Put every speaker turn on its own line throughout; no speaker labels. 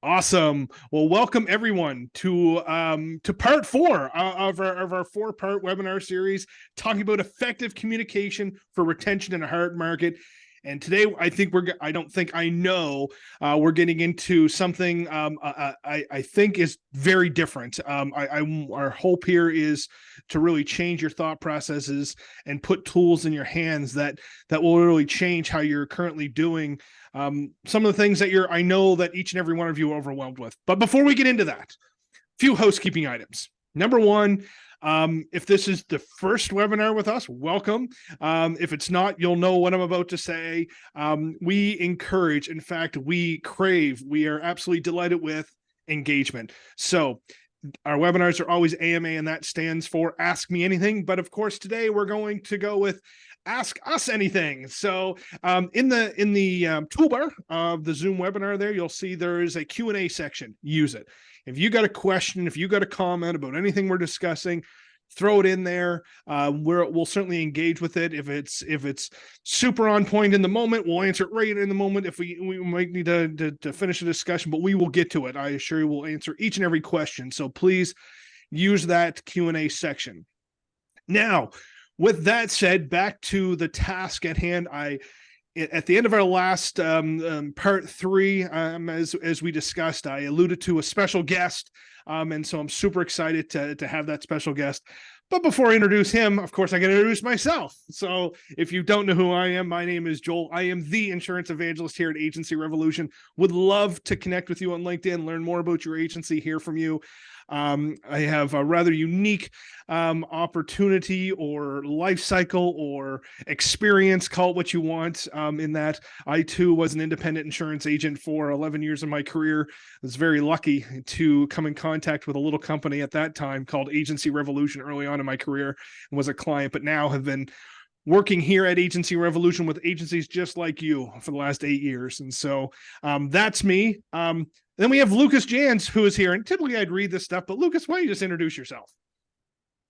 Awesome. Well, welcome everyone to part four of our 4-part webinar series talking about effective communication for retention in a hard market. And today, I don't think I know, we're getting into something I think is very different. Our hope here is to really change your thought processes and put tools in your hands that will really change how you're currently doing some of the things that I know that each and every one of you are overwhelmed with. But before we get into that, a few housekeeping items. Number one, if this is the first webinar with us, welcome. If it's not, you'll know what I'm about to say. We encourage, in fact, we are absolutely delighted with engagement. So our webinars are always AMA, and that stands for Ask Me Anything. But of course, today we're going to go with Ask Us Anything. So in the toolbar of the Zoom webinar there, you'll see there is a Q&A section. Use it. If you got a question, if you got a comment about anything we're discussing, throw it in there. We'll certainly engage with it. If it's super on point in the moment, we'll answer it right in the moment. If we might need to finish the discussion, but we will get to it. I assure you we'll answer each and every question. So please use that Q&A section. Now, with that said, back to the task at hand. At the end of our last part three, as we discussed, I alluded to a special guest, and so I'm super excited to have that special guest. But before I introduce him, of course, I got to introduce myself. So if you don't know who I am, my name is Joel. I am the insurance evangelist here at Agency Revolution. Would love to connect with you on LinkedIn, learn more about your agency, hear from you. I have a rather unique opportunity or life cycle or experience, call it what you want, in that I too was an independent insurance agent for 11 years of my career. I was very lucky to come in contact with a little company at that time called Agency Revolution early on in my career, and was a client, but now have been working here at Agency Revolution with agencies just like you for the last 8 years. And so that's me. Then we have Lucas Jans, who is here. And typically I'd read this stuff, but Lucas, why don't you just introduce yourself?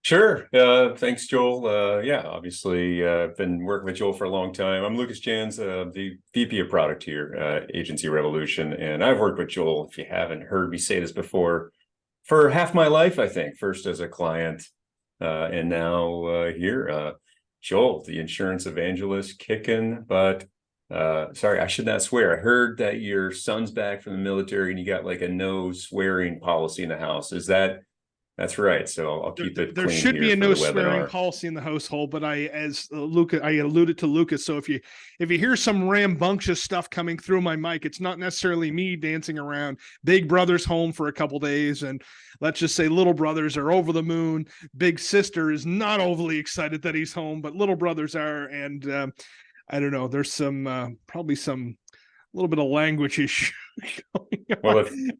Sure. Thanks, Joel. Yeah, obviously, I've been working with Joel for a long time. I'm Lucas Jans, the VP of Product here at Agency Revolution. And I've worked with Joel, if you haven't heard me say this before, for half my life, I think. First as a client, and now here. Joel, the insurance evangelist, kicking, but sorry, I should not swear. I heard that your son's back from the military and you got like a no swearing policy in the house. That's right. So I'll keep it
there
clean
should be a no swearing
webinar
policy in the household, but I alluded to Lucas. So if you hear some rambunctious stuff coming through my mic, it's not necessarily me dancing around. Big brother's home for a couple days, and let's just say little brothers are over the moon. Big sister is not overly excited that he's home, but little brothers are. And I don't know. There's some probably some little bit of language issue going on.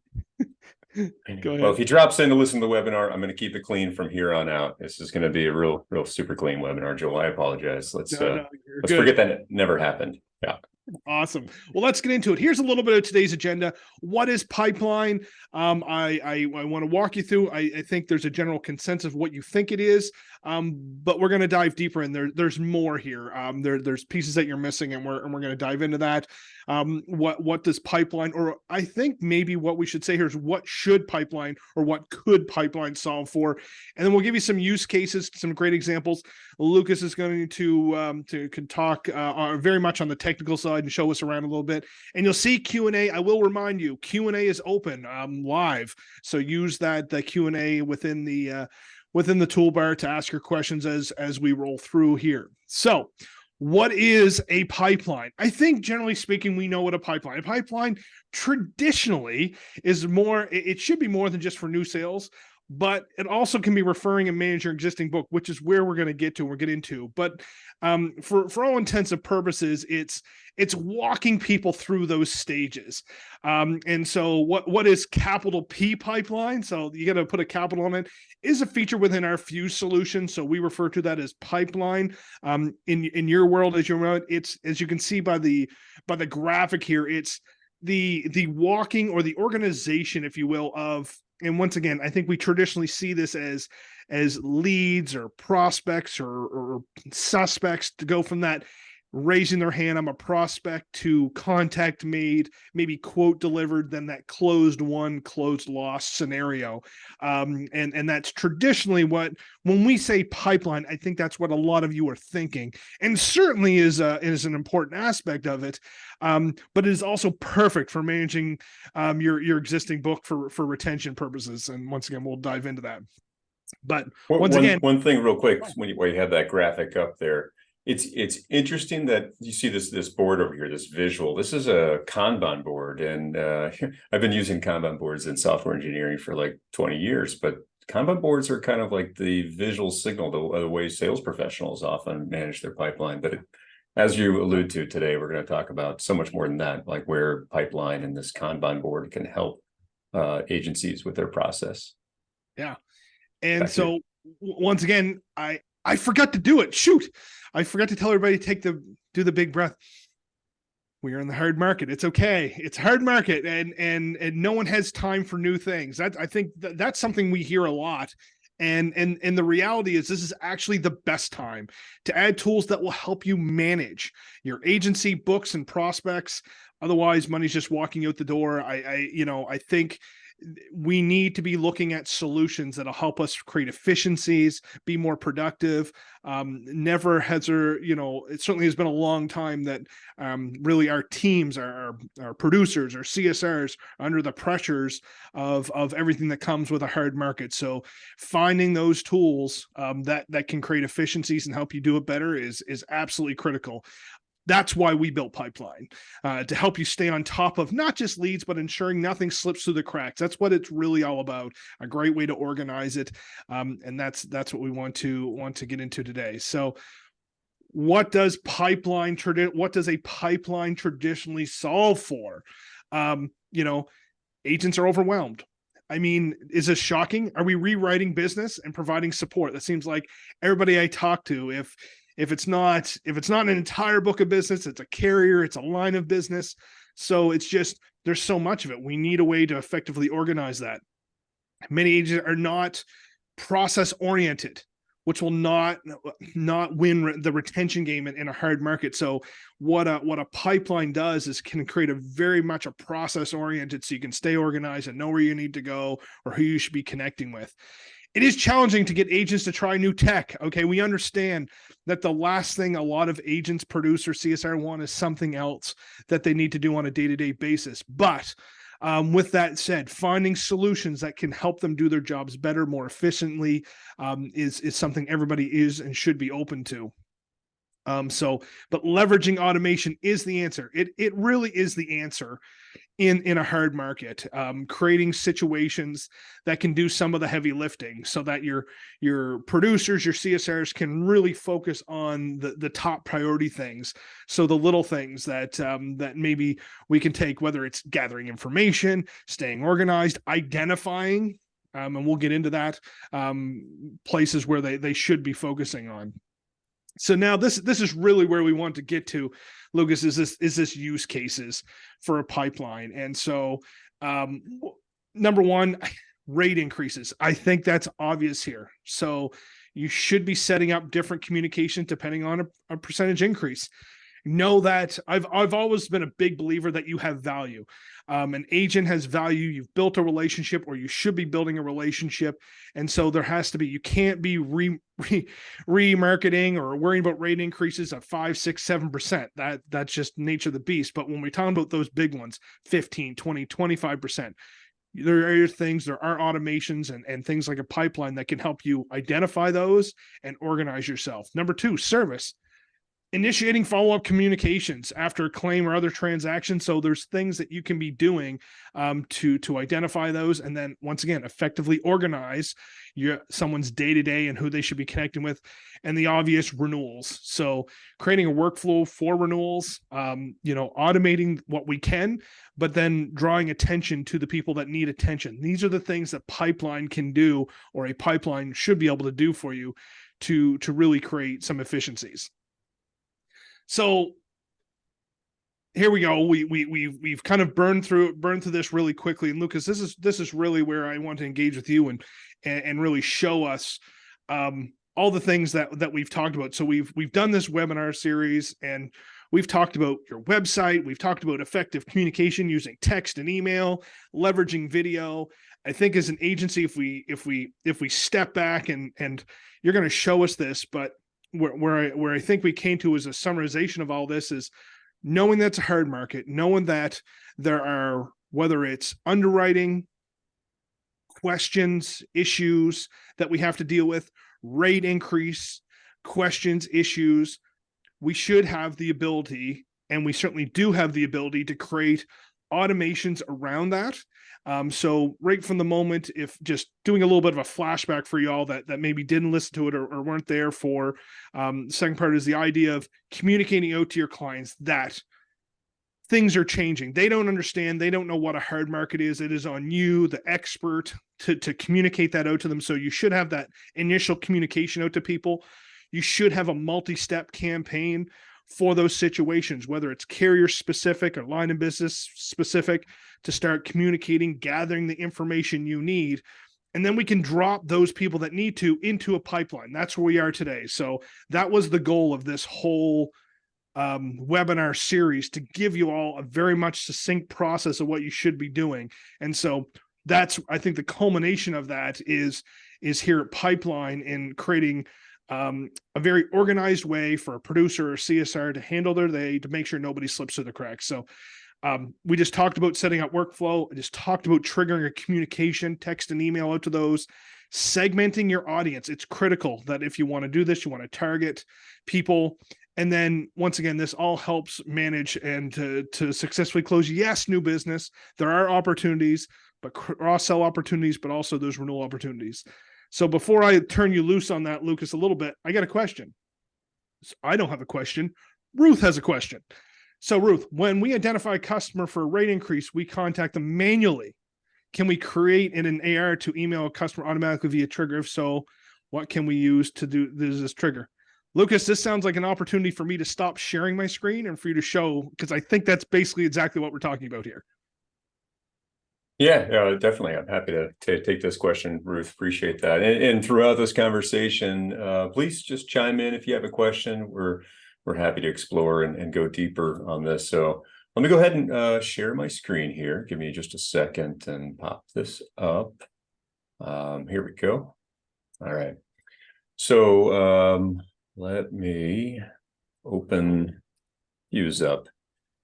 Well, if he drops in to listen to the webinar, I'm going to keep it clean from here on out. This is going to be a real super clean webinar, Joel. I apologize. Let's forget that it never happened. Yeah.
Awesome. Well, let's get into it. Here's a little bit of today's agenda. What is pipeline? I want to walk you through. I think there's a general consensus of what you think it is, but we're going to dive deeper in there. There's more here. There's pieces that you're missing, and we're going to dive into that. What does pipeline, or I think maybe what we should say here is what should pipeline or what could pipeline solve for, and then we'll give you some use cases, some great examples. Lucas is going to talk very much on the technical side and show us around a little bit, and you'll see Q&A. I will remind you, Q&A is open live, so use the Q&A within the toolbar to ask your questions as we roll through here. So what is a pipeline? I think generally speaking, we know what a pipeline traditionally is more. It should be more than just for new sales, but it also can be referring and manage your existing book, which is where we're going to get into. But for all intents and purposes, it's walking people through those stages. And so what is capital P pipeline? So you got to put a capital on it. Is a feature within our Fuse solution. So we refer to that as pipeline. In your world, as you can see by the graphic here, it's the walking or the organization, if you will, of. And once again, I think we traditionally see this as leads or prospects or suspects to go from that raising their hand, I'm a prospect, to contact made, maybe quote delivered, then that closed won, closed lost scenario. And that's traditionally what, when we say pipeline, I think that's what a lot of you are thinking, and certainly is an important aspect of it. But it is also perfect for managing your existing book for retention purposes. And once again, we'll dive into that. But
one thing real quick, when you had that graphic up there, it's interesting that you see this board over here, this visual. This is a Kanban board, and I've been using Kanban boards in software engineering for like 20 years. But Kanban boards are kind of like the visual signal, the way sales professionals often manage their pipeline. But as you allude to today, we're going to talk about so much more than that, like where pipeline and this Kanban board can help agencies with their process.
Yeah. And so once again, I forgot to do it. Shoot. I forgot to tell everybody to do the big breath. We are in the hard market. It's okay. It's hard market, and no one has time for new things. I think that's something we hear a lot. And the reality is, this is actually the best time to add tools that will help you manage your agency books and prospects. Otherwise, money's just walking out the door. I think we need to be looking at solutions that'll help us create efficiencies, be more productive. Never has there, it certainly has been a long time that really our teams, our producers, our CSRs are under the pressures of everything that comes with a hard market. So finding those tools that can create efficiencies and help you do it better is absolutely critical. That's why we built Pipeline, to help you stay on top of not just leads, but ensuring nothing slips through the cracks. That's what it's really all about. A great way to organize it, and that's what we want to get into today. So, what does a pipeline traditionally solve for? Agents are overwhelmed. I mean, is this shocking? Are we rewriting business and providing support? That seems like everybody I talk to, if it's not an entire book of business, it's a carrier, it's a line of business. So it's just, there's so much of it. We need a way to effectively organize that. Many agents are not process oriented, which will not win the retention game in a hard market. So what a pipeline does is can create very much a process oriented, so you can stay organized and know where you need to go or who you should be connecting with. It is challenging to get agents to try new tech. Okay, we understand that the last thing a lot of agents, producers, CSR want is something else that they need to do on a day-to-day basis. But with that said, finding solutions that can help them do their jobs better, more efficiently, is something everybody is and should be open to. But leveraging automation is the answer. It really is the answer in a hard market, creating situations that can do some of the heavy lifting so that your producers, your CSRs can really focus on the top priority things. So the little things that maybe we can take, whether it's gathering information, staying organized, identifying, and we'll get into that, places where they should be focusing on. So now this is really where we want to get to, Lucas, is this use cases for a pipeline. And so number one, rate increases. I think that's obvious here. So you should be setting up different communication depending on a percentage increase. Know that I've always been a big believer that you have value. An agent has value. You've built a relationship, or you should be building a relationship. And so there has to be, you can't be remarketing or worrying about rate increases of 5, 6, 7%. That's just nature of the beast. But when we're talking about those big ones, 15, 20, 25%, there are things, there are automations and things like a pipeline that can help you identify those and organize yourself. Number 2, service. Initiating follow-up communications after a claim or other transaction. So there's things that you can be doing to identify those, and then once again effectively organize someone's day-to-day and who they should be connecting with. And the obvious, renewals. So creating a workflow for renewals, automating what we can, but then drawing attention to the people that need attention. These are the things that pipeline can do, or a pipeline should be able to do for you to really create some efficiencies. So here we go. We've kind of burned through this really quickly. And Lucas, this is really where I want to engage with you and really show us all the things that we've talked about. So we've done this webinar series, and we've talked about your website. We've talked about effective communication using text and email, leveraging video. I think as an agency, if we step back and you're going to show us this, but where I think we came to as a summarization of all this is knowing that's a hard market, knowing that there are, whether it's underwriting, questions, issues that we have to deal with, rate increase, questions, issues, we should have the ability, and we certainly do have the ability, to create automations around that. So right from the moment, if just doing a little bit of a flashback for y'all that maybe didn't listen to it or weren't there for, second part is the idea of communicating out to your clients that things are changing. They don't understand. They don't know what a hard market is. It is on you, the expert, to communicate that out to them. So you should have that initial communication out to people. You should have a multi-step campaign for those situations, whether it's carrier specific or line of business specific, to start communicating, gathering the information you need. And then we can drop those people that need to into a pipeline. That's where we are today. So that was the goal of this whole webinar series, to give you all a very much succinct process of what you should be doing. And so that's, I think the culmination of that is here at Pipeline, in creating a very organized way for a producer or CSR to handle their day, to make sure nobody slips through the cracks. So we just talked about setting up workflow. I just talked about triggering a communication, text and email out to those, segmenting your audience. It's critical that if you want to do this, you want to target people. And then once again, this all helps manage and to successfully close, yes, new business. There are opportunities, but cross-sell opportunities, but also those renewal opportunities. So before I turn you loose on that, Lucas, a little bit, I got a question. So I don't have a question. Ruth has a question. So Ruth, when we identify a customer for a rate increase, we contact them manually. Can we create an AR to email a customer automatically via trigger? If so, what can we use to do this trigger? Lucas, this sounds like an opportunity for me to stop sharing my screen and for you to show, because I think that's basically exactly what we're talking about here.
Yeah, definitely. I'm happy to take this question, Ruth. Appreciate that. And throughout this conversation, please just chime in if you have a question. We're happy to explore and go deeper on this. So let me go ahead and share my screen here. Give me just a second and pop this up. Here we go. All right. So let me open Fuse up.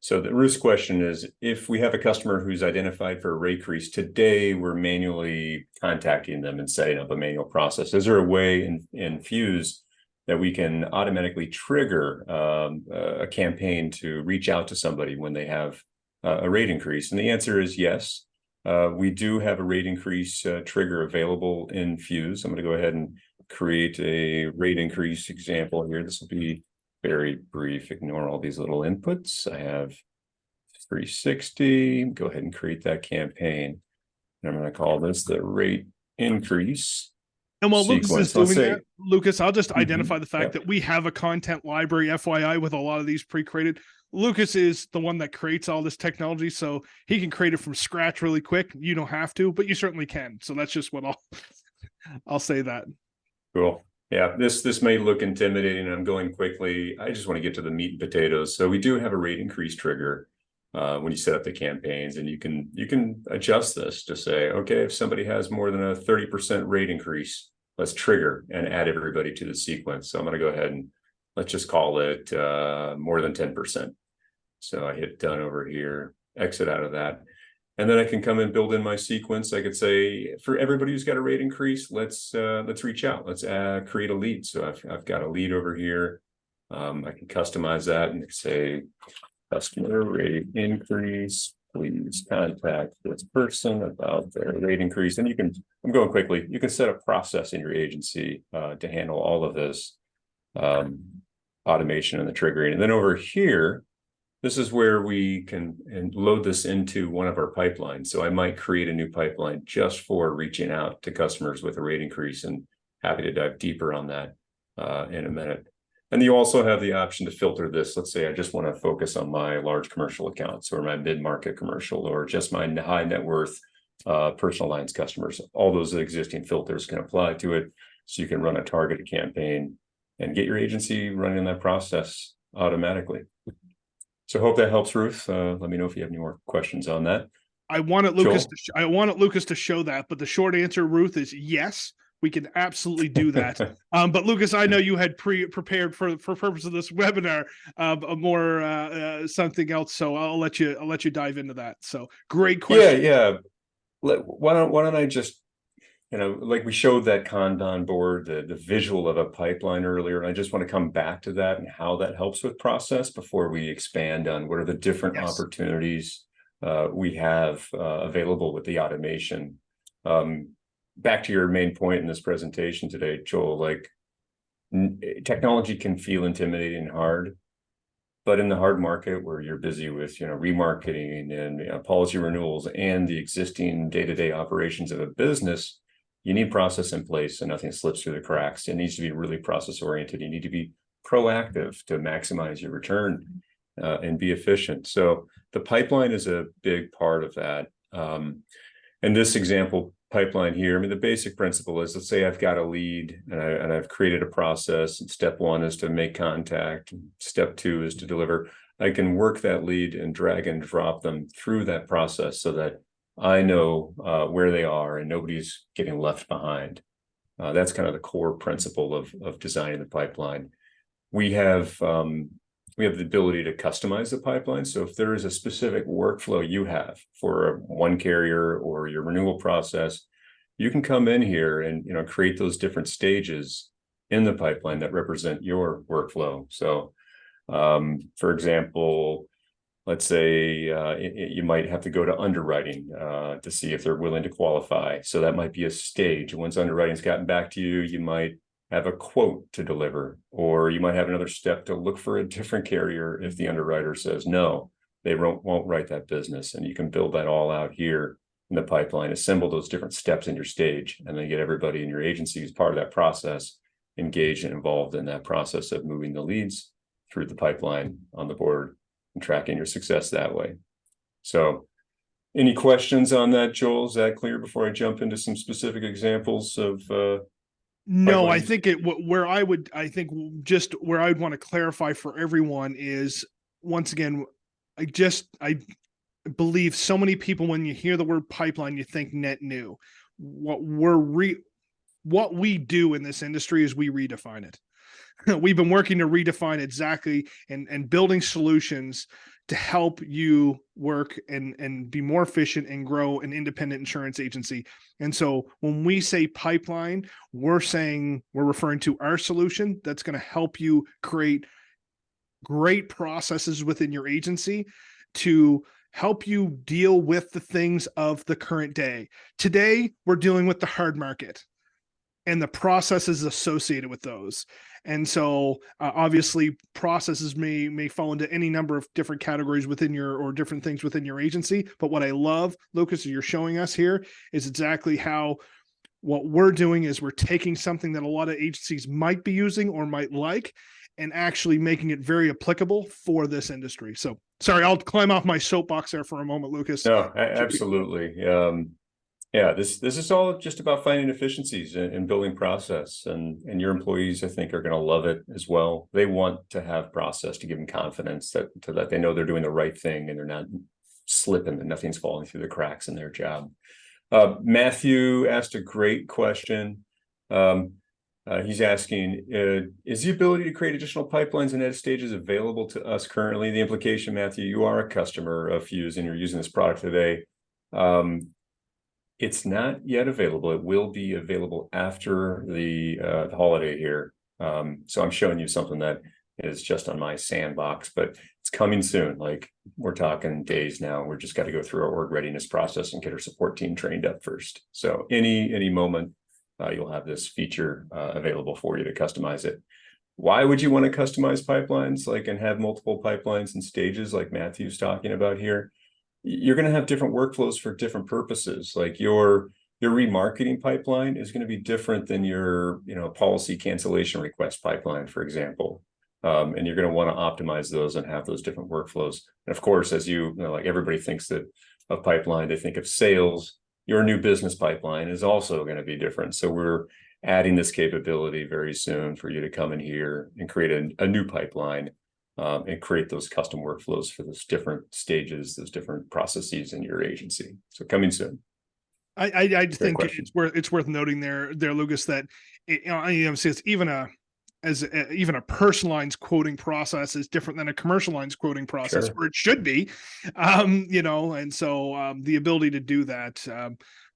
So the Ruth's question is, if we have a customer who's identified for a rate increase today, we're manually contacting them and setting up a manual process. Is there a way in Fuse that we can automatically trigger a campaign to reach out to somebody when they have a rate increase? And the answer is yes. We do have a rate increase trigger available in Fuse. I'm going to go ahead and create a rate increase example here. This will be very brief. Ignore all these little inputs. I have 360. Go ahead and create that campaign. And I'm going to call this the rate increase. And while
Lucas is doing that, Lucas, I'll just identify the fact that we have a content library, FYI, with a lot of these pre-created. Lucas is the one that creates all this technology, so he can create it from scratch really quick. You don't have to, but you certainly can. So that's just what I'll say that.
Cool. Yeah, this may look intimidating. I'm going quickly. I just want to get to the meat and potatoes. So we do have a rate increase trigger when you set up the campaigns, and you can adjust this to say, okay, if somebody has more than a 30% rate increase, let's trigger and add everybody to the sequence. So I'm going to go ahead and let's just call it more than 10%. So I hit done over here, exit out of that. And then I can come and build in my sequence. I could say, for everybody who's got a rate increase, let's reach out. Let's create a lead. So I've got a lead over here. I can customize that and say, customer rate increase, please contact this person about their rate increase. And I'm going quickly. You can set a process in your agency to handle all of this automation and the triggering. And then over here, this is where we can load this into one of our pipelines. So I might create a new pipeline just for reaching out to customers with a rate increase, and happy to dive deeper on that in a minute. And you also have the option to filter this. Let's say I just want to focus on my large commercial accounts or my mid-market commercial or just my high net worth personal lines customers. All those existing filters can apply to it. so you can run a targeted campaign and get your agency running that process automatically. So I hope that helps, Ruth. Let me know if you have any more questions on that.
I wanted Lucas to show that, but the short answer, Ruth, is yes. We can absolutely do that. But Lucas, I know you had prepared for purpose of this webinar more something else, so I'll let you dive into that. So great question.
Yeah. Why don't I just, like we showed that Kanban board, the visual of a pipeline earlier, and I just want to come back to that and how that helps with process before we expand on what are the different opportunities we have available with the automation. Back to your main point in this presentation today, Joel, like technology can feel intimidating and hard, but in the hard market where you're busy with, remarketing and policy renewals and the existing day-to-day operations of a business, you need process in place so nothing slips through the cracks. It needs to be really process oriented. You need to be proactive to maximize your return and be efficient. So the pipeline is a big part of that. And this example pipeline here, the basic principle is, let's say I've got a lead and I've created a process, and step one is to make contact. Step two is to deliver. I can work that lead and drag and drop them through that process so that I know where they are and nobody's getting left behind. That's kind of the core principle of designing the pipeline. We have the ability to customize the pipeline. So if there is a specific workflow you have for one carrier or your renewal process, you can come in here and create those different stages in the pipeline that represent your workflow. So for example, let's say you might have to go to underwriting to see if they're willing to qualify. So that might be a stage. Once underwriting's gotten back to you, you might have a quote to deliver, or you might have another step to look for a different carrier if the underwriter says no, they won't write that business. And you can build that all out here in the pipeline, assemble those different steps in your stage, and then get everybody in your agency who's part of that process engaged and involved in that process of moving the leads through the pipeline on the board and tracking your success that way. So any questions on that, Joel? Is that clear before I jump into some specific examples of
no,
pipelines?
I think where I would want to clarify for everyone is, once again, I believe so many people, when you hear the word pipeline, you think net new. What we do in this industry is we redefine it. We've been working to redefine exactly and building solutions to help you work and be more efficient and grow an independent insurance agency. And so when we say pipeline, we're referring to our solution that's going to help you create great processes within your agency to help you deal with the things of the current day. Today, we're dealing with the hard market and the processes associated with those. And so obviously processes may fall into any number of different categories or different things within your agency. But what I love, Lucas, you're showing us here is exactly how what we're doing is we're taking something that a lot of agencies might be using or might like, and actually making it very applicable for this industry. So sorry, I'll climb off my soapbox there for a moment, Lucas.
No, absolutely. Yeah, this is all just about finding efficiencies and building process, and your employees, I think, are going to love it as well. They want to have process to give them confidence that they know they're doing the right thing and they're not slipping and nothing's falling through the cracks in their job. Matthew asked a great question. He's asking, is the ability to create additional pipelines and edit stages available to us currently? The implication, Matthew, you are a customer of Fuse and you're using this product today. It's not yet available. It will be available after the holiday here. So I'm showing you something that is just on my sandbox, but it's coming soon. Like, we're talking days now. We're just got to go through our org readiness process and get our support team trained up first. So any moment you'll have this feature available for you to customize it. Why would you want to customize pipelines and have multiple pipelines and stages like Matthew's talking about here? You're going to have different workflows for different purposes. Like your remarketing pipeline is going to be different than your policy cancellation request pipeline, for example. And you're going to want to optimize those and have those different workflows. And of course, as like everybody thinks that of pipeline, they think of sales. Your new business pipeline is also going to be different. So we're adding this capability very soon for you to come in here and create a new pipeline and create those custom workflows for those different stages, those different processes in your agency. So coming soon.
I think it's worth noting there, Lucas, that it's even a personal lines quoting process is different than a commercial lines quoting process,
Sure.
or it should be, and so the ability to do that.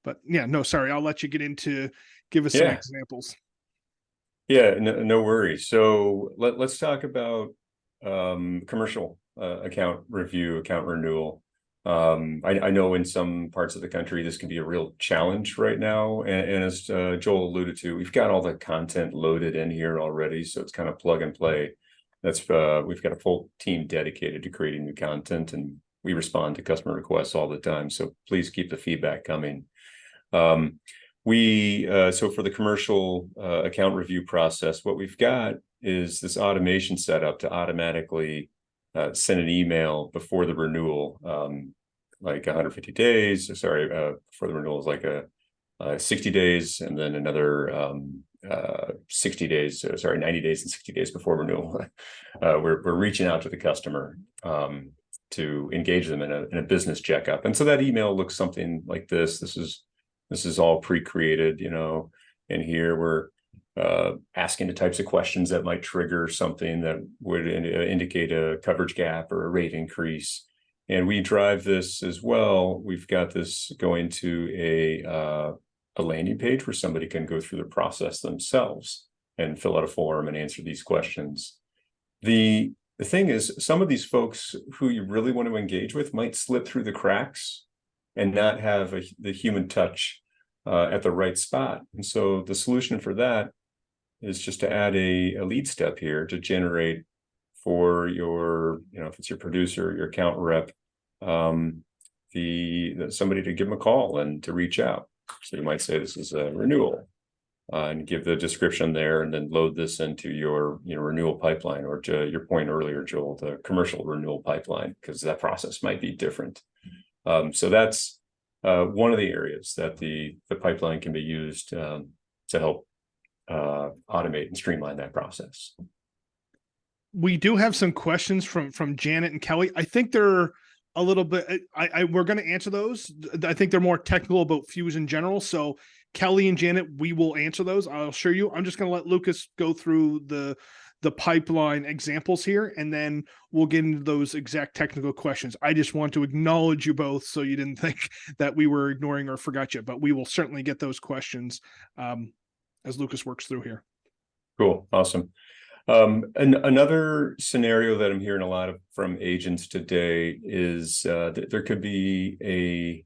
But yeah, no, sorry, I'll let you give us some examples.
Yeah, no worries. So let's talk about commercial account review, account renewal. I know in some parts of the country, this can be a real challenge right now. And as Joel alluded to, we've got all the content loaded in here already. So it's kind of plug and play. We've got a full team dedicated to creating new content, and we respond to customer requests all the time. So please keep the feedback coming. So for the commercial account review process, what we've got is this automation set up to automatically send an email before the renewal, like 150 days. Before the renewal is like 60 days, and then another 60 days. 90 days and 60 days before renewal. We're reaching out to the customer to engage them in a business checkup, and so that email looks something like this. This is all pre-created, and here we're asking the types of questions that might trigger something that would indicate a coverage gap or a rate increase. And we drive this as well. We've got this going to a landing page where somebody can go through the process themselves and fill out a form and answer these questions. The thing is, some of these folks who you really want to engage with might slip through the cracks and not have the human touch at the right spot. And so the solution for that is just to add a lead step here to generate for your, if it's your producer, your account rep, somebody to give them a call and to reach out. So you might say this is a renewal and give the description there, and then load this into your renewal pipeline, or to your point earlier, Joel, the commercial renewal pipeline, because that process might be different. So that's one of the areas that the pipeline can be used to help automate and streamline that process.
We do have some questions from Janet and Kelly. I think they're a little bit, we're going to answer those. I think they're more technical about Fuse in general. So Kelly and Janet, we will answer those. I'll show you. I'm just going to let Lucas go through the pipeline examples here, and then we'll get into those exact technical questions. I just want to acknowledge you both so you didn't think that we were ignoring or forgot you, but we will certainly get those questions as Lucas works through here.
Cool. Awesome. Another scenario that I'm hearing a lot from agents today is that there could be a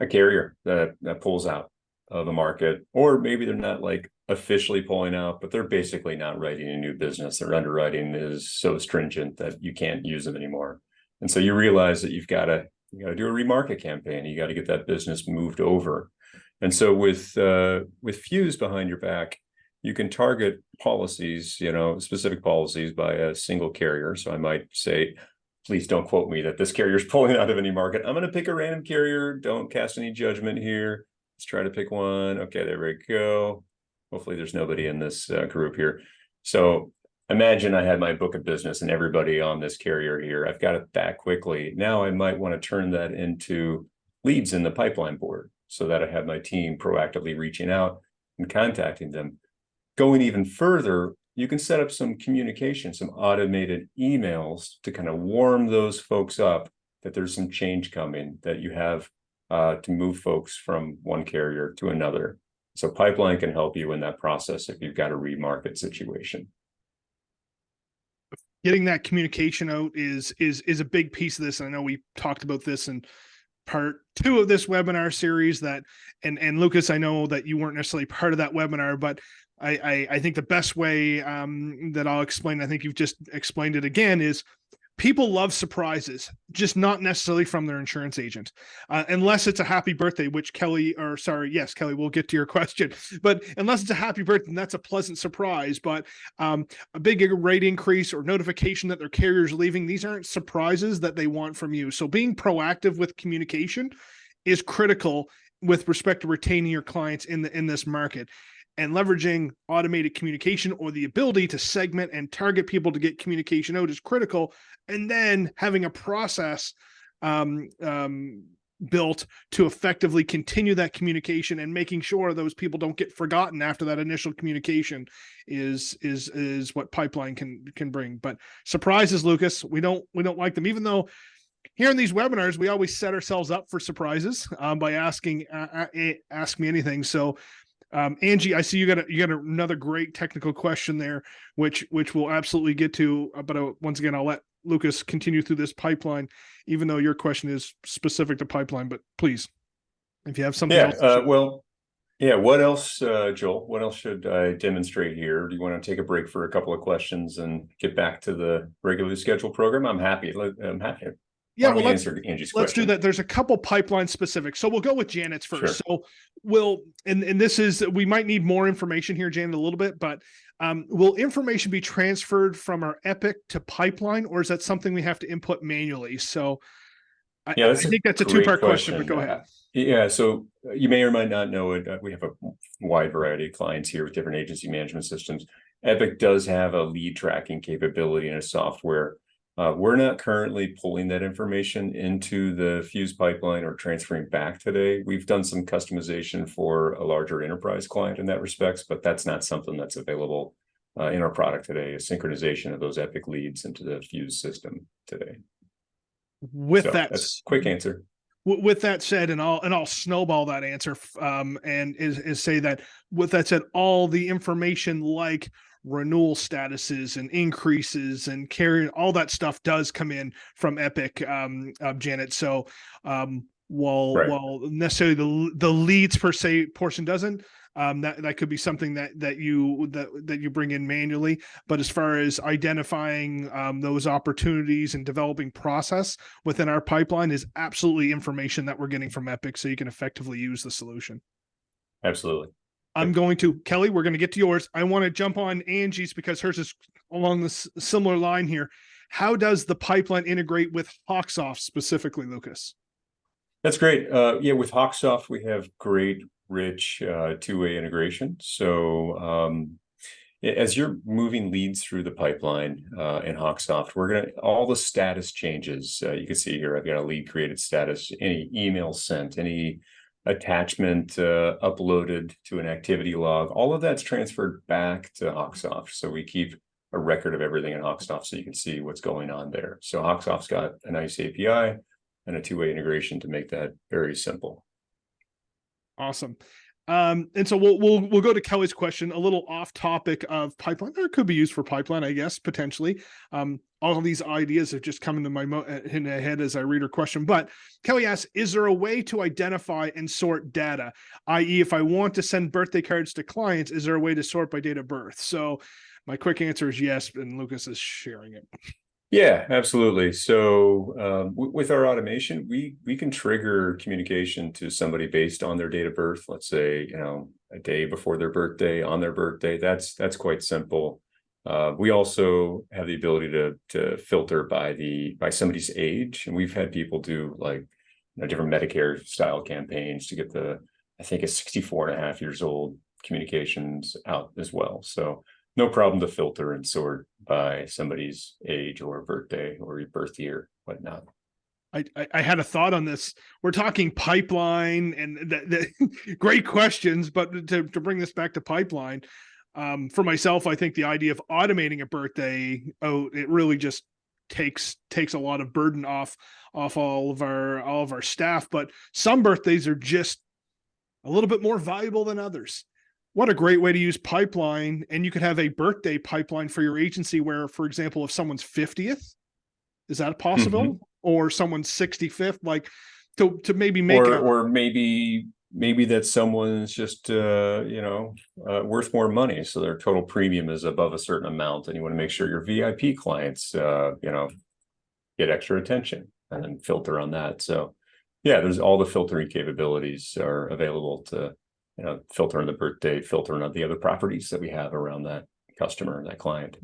carrier that pulls out of the market, or maybe they're not like officially pulling out, but they're basically not writing a new business. Their underwriting is so stringent that you can't use them anymore. And so you realize that you've got to do a remarket campaign. You got to get that business moved over. And so with Fuse behind your back, you can target policies, specific policies by a single carrier. So I might say, please don't quote me that this carrier is pulling out of any market. I'm going to pick a random carrier. Don't cast any judgment here. Let's try to pick one. Okay, there we go. Hopefully there's nobody in this group here. So imagine I had my book of business and everybody on this carrier here. I've got it back quickly. Now I might want to turn that into leads in the pipeline board, so that I have my team proactively reaching out and contacting them. Going even further, you can set up some communication, some automated emails to kind of warm those folks up that there's some change coming, that you have to move folks from one carrier to another. So pipeline can help you in that process if you've got a remarket situation.
Getting that communication out is a big piece of this. And I know we talked about this in part 2 of this webinar series, that and Lucas, I know that you weren't necessarily part of that webinar, but I think the best way that I'll explain, I think you've just explained it again, is people love surprises, just not necessarily from their insurance agent, unless it's a happy birthday, which Kelly, we'll get to your question, but unless it's a happy birthday, that's a pleasant surprise. But a big rate increase or notification that their carrier's leaving, these aren't surprises that they want from you. So being proactive with communication is critical with respect to retaining your clients in this market. And leveraging automated communication or the ability to segment and target people to get communication out is critical. And then having a process built to effectively continue that communication and making sure those people don't get forgotten after that initial communication is what pipeline can bring. But surprises, Lucas, we don't like them, even though here in these webinars, we always set ourselves up for surprises by asking, ask me anything. So Angie, I see you got another great technical question there, which we'll absolutely get to. But once again, I'll let Lucas continue through this pipeline, even though your question is specific to pipeline. But please, if you have something else.
What else, Joel? What else should I demonstrate here? Do you want to take a break for a couple of questions and get back to the regularly scheduled program? I'm happy.
Yeah, well,
let's answer Angie's question.
Let's do that. There's a couple pipeline specific. So we'll go with Janet's first.
Sure.
So and this is, we might need more information here, Janet, a little bit, but will information be transferred from our Epic to pipeline, or is that something we have to input manually? So I think that's a two-part question, but go ahead.
So you may or might not know it. We have a wide variety of clients here with different agency management systems. Epic does have a lead tracking capability in a software. We're not currently pulling that information into the Fuse pipeline or transferring back today. We've done some customization for a larger enterprise client in that respects, but that's not something that's available in our product today, a synchronization of those Epic leads into the Fuse system today. That's a quick answer.
With that said, and I'll snowball that answer and is say that with that said, all the information like renewal statuses and increases and carrying all that stuff does come in from Epic, Janet. So while necessarily the leads per se portion doesn't, that could be something that you bring in manually. But as far as identifying those opportunities and developing process within our pipeline is absolutely information that we're getting from Epic, so you can effectively use the solution.
Absolutely.
I'm going to, Kelly, we're going to get to yours. I want to jump on Angie's because hers is along this similar line here. How does the pipeline integrate with Hawksoft specifically, Lucas?
That's great. With Hawksoft, we have great, rich two-way integration. So as you're moving leads through the pipeline in Hawksoft, all the status changes. You can see here, I've got a lead created status, any email sent, any attachment uploaded to an activity log, all of that's transferred back to Hawksoft. So we keep a record of everything in Hawksoft so you can see what's going on there. So Hawksoft's got a nice API and a two-way integration to make that very simple.
Awesome. And so we'll go to Kelly's question, a little off topic of pipeline, or it could be used for pipeline, I guess, potentially. All of these ideas have just come into my head as I read her question. But Kelly asks, is there a way to identify and sort data? i.e., if I want to send birthday cards to clients, is there a way to sort by date of birth? So my quick answer is yes, and Lucas is sharing it.
Yeah, absolutely. So with our automation, we can trigger communication to somebody based on their date of birth. Let's say, a day before their birthday, on their birthday. That's quite simple. We also have the ability to filter by somebody's age, and we've had people do different Medicare style campaigns to get I think a 64.5 years old communications out as well. So no problem to filter and sort by somebody's age or birthday or birth year, whatnot.
I had a thought on this. We're talking pipeline and the great questions, but to bring this back to pipeline, for myself, I think the idea of automating a birthday it really just takes a lot of burden off all of our staff. But some birthdays are just a little bit more valuable than others. What a great way to use pipeline. And you could have a birthday pipeline for your agency where, for example, if someone's 50th, is that possible? Mm-hmm. Or someone's 65th, to maybe make
or maybe that someone's just worth more money, so their total premium is above a certain amount, and you want to make sure your VIP clients get extra attention and then filter on that. So yeah, there's all the filtering capabilities are available to filter on the birthday, filter on the other properties that we have around that customer, that client.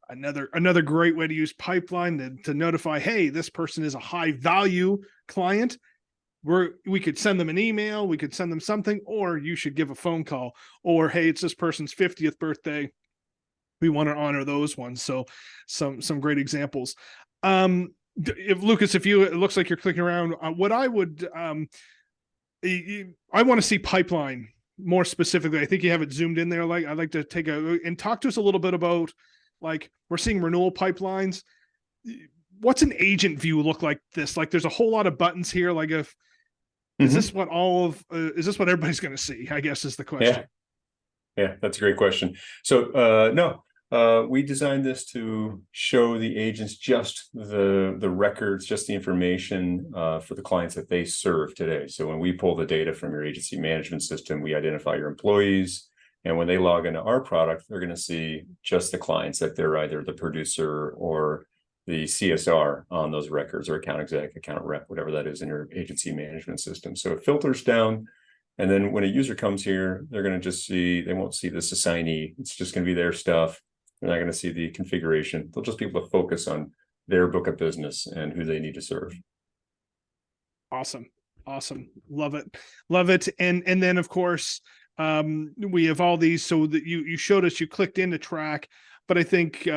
Another great way to use pipeline to notify, hey, this person is a high value client. we could send them an email, we could send them something, or you should give a phone call, or hey, it's this person's 50th birthday. We want to honor those ones. So some great examples. If Lucas, if it looks like you're clicking around, what I would I want to see pipeline more specifically. I think you have it zoomed in there. Like I'd like to take and talk to us a little bit about, like, we're seeing renewal pipelines. What's an agent view look like this? Like there's a whole lot of buttons here. Like if is this what is this what everybody's going to see? I guess is the question.
Yeah, that's a great question. So no, we designed this to show the agents just the records, just the information for the clients that they serve today. So when we pull the data from your agency management system, we identify your employees. And when they log into our product, they're going to see just the clients that they're either the producer or the CSR on those records, or account exec, account rep, whatever that is in your agency management system. So it filters down. And then when a user comes here, they're going to just see, they won't see this assignee. It's just going to be their stuff. They're not going to see the configuration. They'll just be able to focus on their book of business and who they need to serve.
Awesome. Love it. And then of course, we have all these, so that you showed us, you clicked in to track, but I think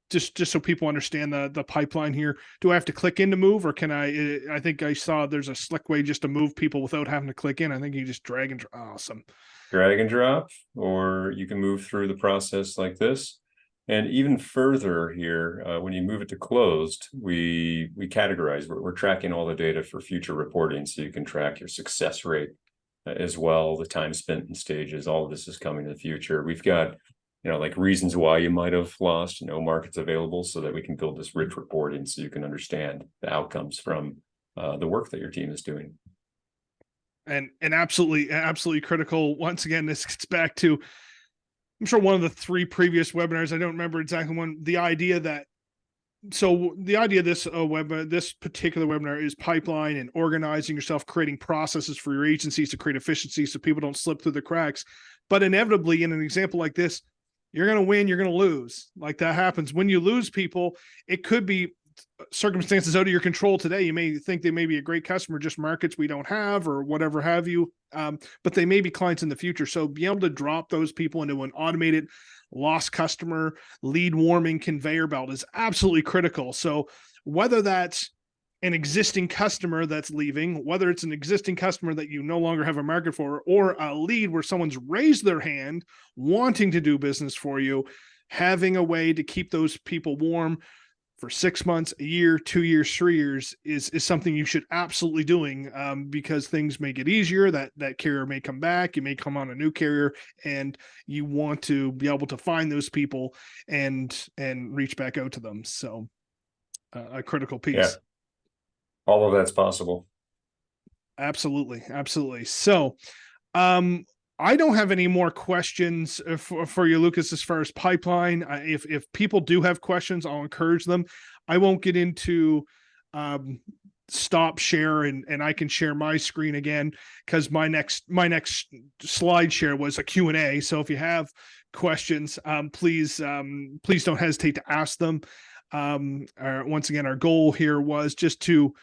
just so people understand the pipeline here, do I have to click in to move, or can I think I saw there's a slick way just to move people without having to click in. I think you just drag and awesome.
Drag and drop, or you can move through the process like this. And even further here, when you move it to closed, we categorize, we're tracking all the data for future reporting, so you can track your success rate as well, the time spent in stages. All of this is coming in the future. We've got, like reasons why you might have lost, markets available, so that we can build this rich reporting so you can understand the outcomes from the work that your team is doing.
And absolutely critical. Once again, this gets back to, I'm sure one of the 3 previous webinars, I don't remember exactly one, the idea of this particular webinar is pipeline and organizing yourself, creating processes for your agencies to create efficiency so people don't slip through the cracks. But inevitably, in an example like this, you're going to win, you're going to lose. Like that happens. When you lose people, it could be circumstances out of your control today. You may think they may be a great customer, just markets we don't have or whatever have you. But they may be clients in the future. So being able to drop those people into an automated lost customer lead warming conveyor belt is absolutely critical. So whether that's an existing customer that's leaving, whether it's an existing customer that you no longer have a market for, or a lead where someone's raised their hand wanting to do business for you, having a way to keep those people warm for 6 months, a year, 2 years, 3 years is something you should absolutely doing, because things may get easier. That carrier may come back. You may come on a new carrier, and you want to be able to find those people and reach back out to them. So a critical piece.
Yeah. All of that's possible.
Absolutely. So I don't have any more questions for you, Lucas, as far as pipeline. If people do have questions, I'll encourage them. I won't get into stop share and I can share my screen again, because my next slide share was a Q&A. So if you have questions, please don't hesitate to ask them. Once again, our goal here was just to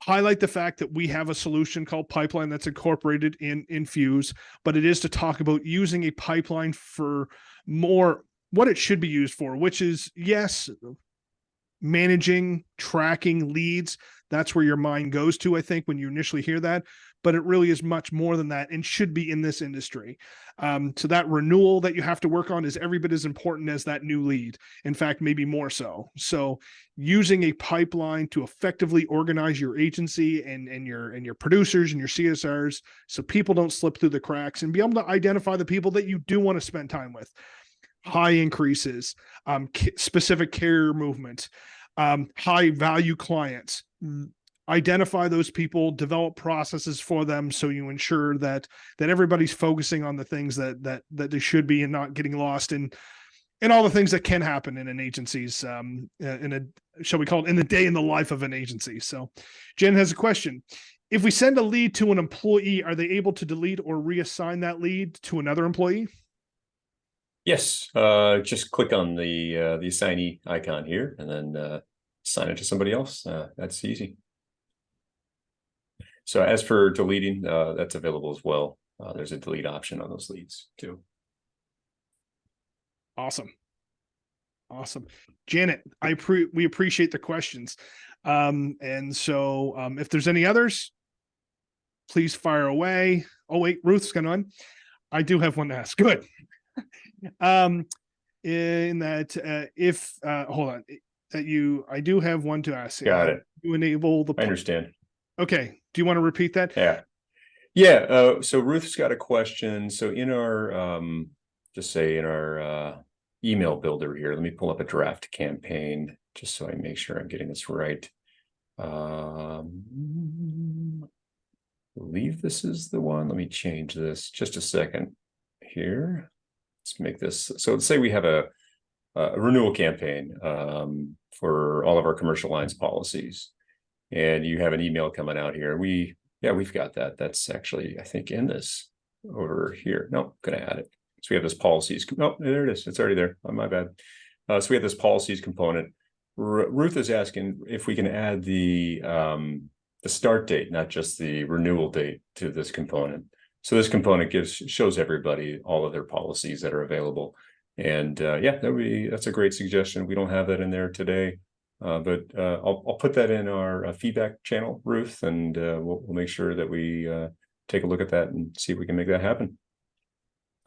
highlight the fact that we have a solution called Pipeline that's incorporated in Fuse, but it is to talk about using a pipeline for more what it should be used for, which is, yes, managing, tracking leads. That's where your mind goes to, I think, when you initially hear that, but it really is much more than that and should be in this industry. So that renewal that you have to work on is every bit as important as that new lead. In fact, maybe more so. So using a pipeline to effectively organize your agency and your producers and your CSRs, so people don't slip through the cracks, and be able to identify the people that you do want to spend time with. High increases, specific carrier movement, high value clients. Identify those people, develop processes for them, so you ensure that everybody's focusing on the things that they should be, and not getting lost in all the things that can happen in an agency's shall we call it, in the day in the life of an agency. So Jen has a question. If we send a lead to an employee, are they able to delete or reassign that lead to another employee?
Yes, just click on the assignee icon here, and then assign it to somebody else. That's easy. So as for deleting, that's available as well. There's a delete option on those leads too.
Awesome. Awesome. Janet, we appreciate the questions. And so if there's any others, please fire away. Oh, wait, Ruth's going on. I do have one to ask. Good. In that, hold on, I do have one to ask.
Got it.
You enable the.
I understand.
Okay. Do you want to repeat that?
Yeah. Yeah. So Ruth's got a question. So in our, just say in our email builder here, let me pull up a draft campaign just so I make sure I'm getting this right. I believe this is the one. Let me change this just a second here. Let's make this. So let's say we have a renewal campaign for all of our commercial lines policies, and you have an email coming out here. We've got that. That's actually, I think, in this over here. No, gonna add it. So we have this policies. Oh, there it is. It's already there. Oh, my bad. So we have this policies component. Ruth is asking if we can add the start date, not just the renewal date, to this component. So this component shows everybody all of their policies that are available. And that's a great suggestion. We don't have that in there today, but I'll put that in our feedback channel, Ruth, and we'll make sure that we take a look at that and see if we can make that happen.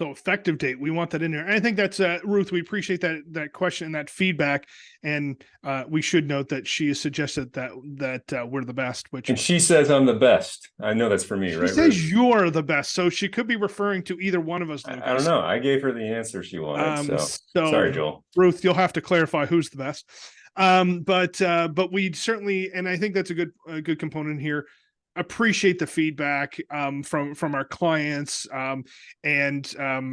So effective date, we want that in there. And I think that's Ruth. We appreciate that question and that feedback. And we should note that she has suggested that we're the best.
And she says I'm the best. I know that's for me, right?
She says
Ruth?
You're the best. So she could be referring to either one of us.
I don't know. I gave her the answer she wanted. So sorry, Joel.
Ruth, you'll have to clarify who's the best. But we certainly, and I think that's a good component here, appreciate the feedback from our clients. And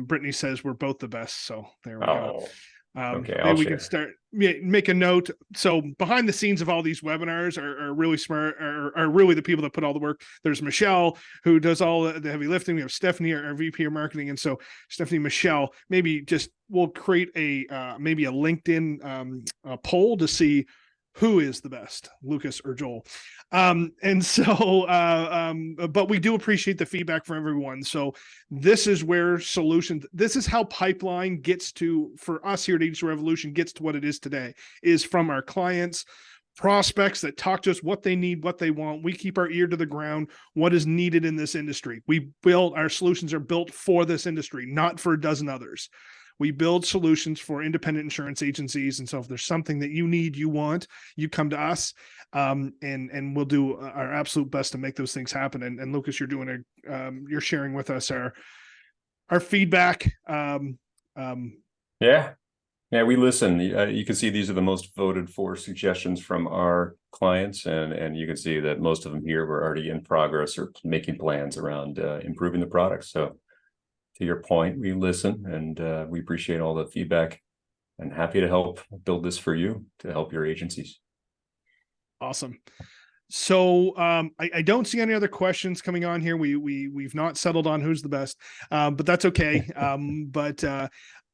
Brittany says we're both the best. So there we go. Okay, we can start make a note. So behind the scenes of all these webinars are really smart, are really the people that put all the work. There's Michelle, who does all the heavy lifting. We have Stephanie, our VP of marketing. And so Stephanie, Michelle, maybe we'll create maybe a LinkedIn poll to see who is the best, Lucas or Joel. But we do appreciate the feedback from everyone. So this is where this is how pipeline gets to, for us here at Agency Revolution, gets to what it is today, is from our clients, prospects that talk to us, what they need, what they want. We keep our ear to the ground, what is needed in this industry. Our solutions are built for this industry, not for a dozen others. We build solutions for independent insurance agencies. And so if there's something that you need, you want, you come to us, and we'll do our absolute best to make those things happen. And Lucas, you're sharing with us our feedback.
Yeah, we listen. You can see these are the most voted for suggestions from our clients. And you can see that most of them here were already in progress or making plans around improving the product. So to your point, we listen, and we appreciate all the feedback, and happy to help build this for you to help your agencies.
Awesome. So I don't see any other questions coming on here. We've not settled on who's the best, but that's okay.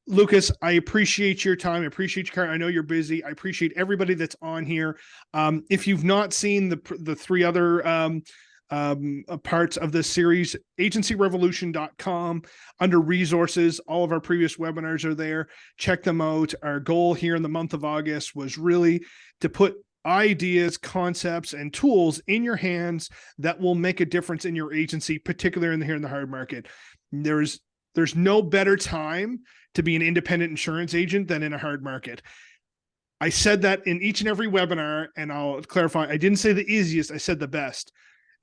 Lucas, I appreciate your time. I appreciate your time. I know you're busy. I appreciate everybody that's on here. If you've not seen the three other parts of this series, agencyrevolution.com, under resources, all of our previous webinars are there. Check them out. Our goal here in the month of August was really to put ideas, concepts, and tools in your hands that will make a difference in your agency, particularly here in the hard market. There's no better time to be an independent insurance agent than in a hard market. I said that in each and every webinar, and I'll clarify, I didn't say the easiest, I said the best.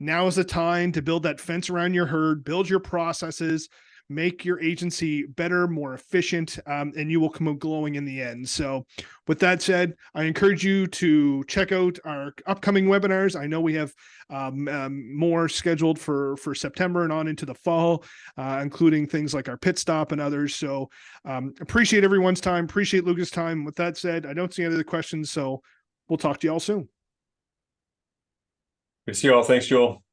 Now is the time to build that fence around your herd, build your processes, make your agency better, more efficient, and you will come out glowing in the end. So with that said, I encourage you to check out our upcoming webinars. I know we have more scheduled for September and on into the fall, including things like our pit stop and others. So appreciate everyone's time. Appreciate Lucas' time. With that said, I don't see any other questions, so we'll talk to you all soon.
Good to see you all. Thanks, Joel.